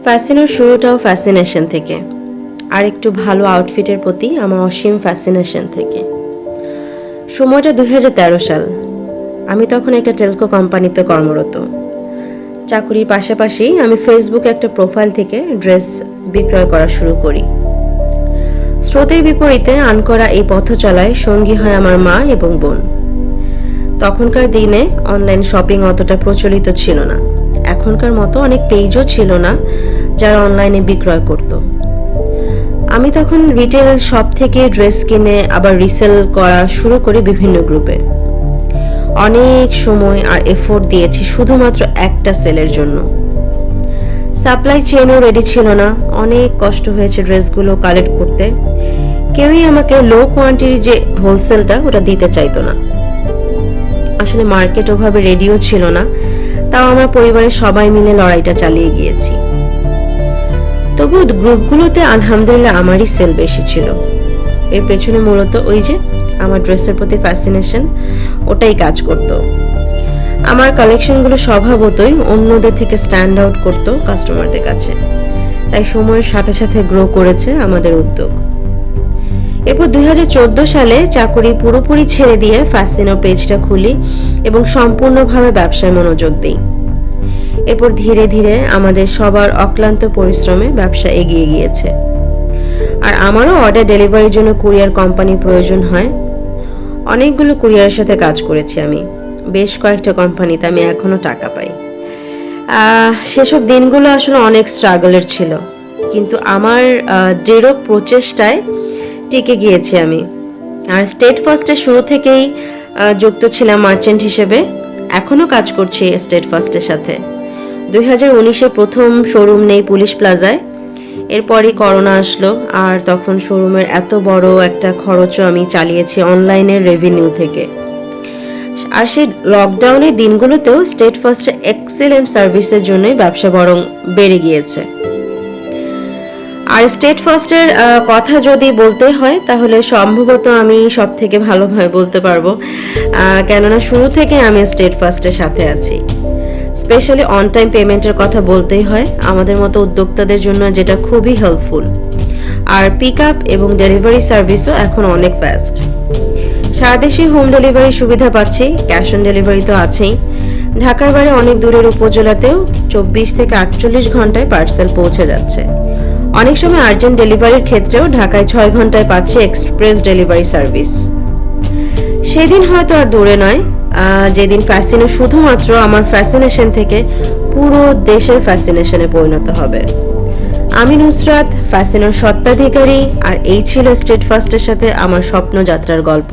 ফ্যাশনের শুরুটাও ফ্যাসিনেশন থেকে, আর একটু ভালো আউটফিটের প্রতি আমার অসীম ফ্যাসিনেশন থেকে। সময়টা 2013 সাল। আমি তখন একটা টেলকো কোম্পানিতে কর্মরত। চাকুরির পাশাপাশি আমি ফেসবুকে একটা প্রোফাইল থেকে ড্রেস বিক্রয় করা শুরু করি। স্রোতের বিপরীতে আনকরা এই পথ চলায় সঙ্গী হয় আমার মা এবং বোন। তখনকার দিনে অনলাইন শপিং অতটা প্রচলিত ছিল না। এখনকার মতো অনেক পেজও ছিল না যারা অনলাইনে বিক্রয় করত। আমি তখন রিটেল শপ থেকে ড্রেস কিনে আবার রিসেল করা শুরু করি বিভিন্ন গ্রুপে। অনেক সময় আর এফোর্ট দিয়েছি শুধুমাত্র একটা সেলের জন্য। সাপ্লাই চেনও রেডি ছিল না, অনেক কষ্ট হয়েছে ড্রেসগুলো কালেক্ট করতে। কেউই আমাকে লো কোয়ান্টিটির যে হোলসেলটা ওটা দিতে চাইতো না। আসলে মার্কেট ওভাবে রেডিও ছিল না, তাও আমার পরিবারের সবাই মিলে লড়াইটা চালিয়ে গিয়েছি। তবু গ্রুপগুলোতে আলহামদুলিল্লাহ আমারই সেল বেশি ছিল। এর পেছনে মূলত ওই যে আমার ড্রেসের প্রতি ফ্যাসিনেশন, ওটাই কাজ করতো। আমার কালেকশনগুলো স্বভাবতই অন্যদের থেকে স্ট্যান্ড আউট করতো কাস্টমারদের কাছে, তাই সময়ের সাথে সাথে গ্রো করেছে আমাদের উদ্যোগ। এরপর 2014 সালে চাকরি পুরোপুরি ছেড়ে দিয়ে ফ্যাসিনো পেজটা খুলি এবং সম্পূর্ণভাবে ব্যবসায় মনোযোগ দিই। এরপর ধীরে ধীরে আমাদের সবার অক্লান্ত পরিশ্রমে ব্যবসা এগিয়ে গিয়েছে। আর আমারও অর্ডার ডেলিভারির জন্য কুরিয়ার কোম্পানির প্রয়োজন হয়। অনেকগুলো কুরিয়ারের সাথে কাজ করেছি আমি, বেশ কয়েকটা কোম্পানিতে আমি এখনো টাকা পাই। সেসব দিনগুলো আসলে অনেক স্ট্রাগলের ছিল, কিন্তু আমার দৃঢ় প্রচেষ্টায় টিকে গিয়েছি আমি। আর স্টেট ফার্স্টের শুরু থেকেই যুক্ত ছিলাম মার্চেন্ট হিসেবে, এখনো কাজ করছি স্টেট ফার্স্টের সাথে। 2019-এ প্রথম শোরুম নেই পুলিশ প্লাজায়। এরপরই করোনা আসলো, আর তখন শোরুমের এত বড় একটা খরচও আমি চালিয়েছি অনলাইনের রেভিনিউ থেকে। আর সেই লকডাউনের দিনগুলোতেও স্টেট ফার্স্টের এক্সেলেন্ট সার্ভিসের জন্যই ব্যবসা বরং বেড়ে গিয়েছে। আর স্টেট ফার্স্টের কথা যদি বলতে হয় তাহলে সম্ভবত আমি সব থেকে ভালোভাবে বলতে পারবো, কেননা শুরু থেকে আমি স্টেট ফার্স্টের সাথে আছি। স্পেশালি অন টাইম পেমেন্টের কথা বলতেই হয় আমাদের মতো উদ্যোক্তাদের জন্য, যেটা খুবই হেল্পফুল। আর পিক আপ এবং ডেলিভারি সার্ভিসও এখন অনেক ফাস্ট। সারা দেশে হোম ডেলিভারি সুবিধা পাচ্ছি, ক্যাশ অন ডেলিভারি তো আছেই। ঢাকার বাইরে অনেক দূরের উপজেলাতেও 24 থেকে 48 ঘন্টায় পার্সেল পৌঁছে যাচ্ছে। অনেক সময় আর্জেন্ট ডেলিভারির ক্ষেত্রেও ঢাকায় 6 ঘন্টায় পাচ্ছি এক্সপ্রেস ডেলিভারি সার্ভিস। সেদিন হয়তো আর দূরে নয় যেদিন ফ্যাসিনো শুধুমাত্র আমার ফ্যাসিনেশন থেকে পুরো দেশের ফ্যাসিনেশনে পরিণত হবে। আমি নুসরাত, ফ্যাসিনোর স্বত্বাধিকারী, আর এই ছিল স্টেট ফার্স্টের সাথে আমার স্বপ্ন যাত্রার গল্প।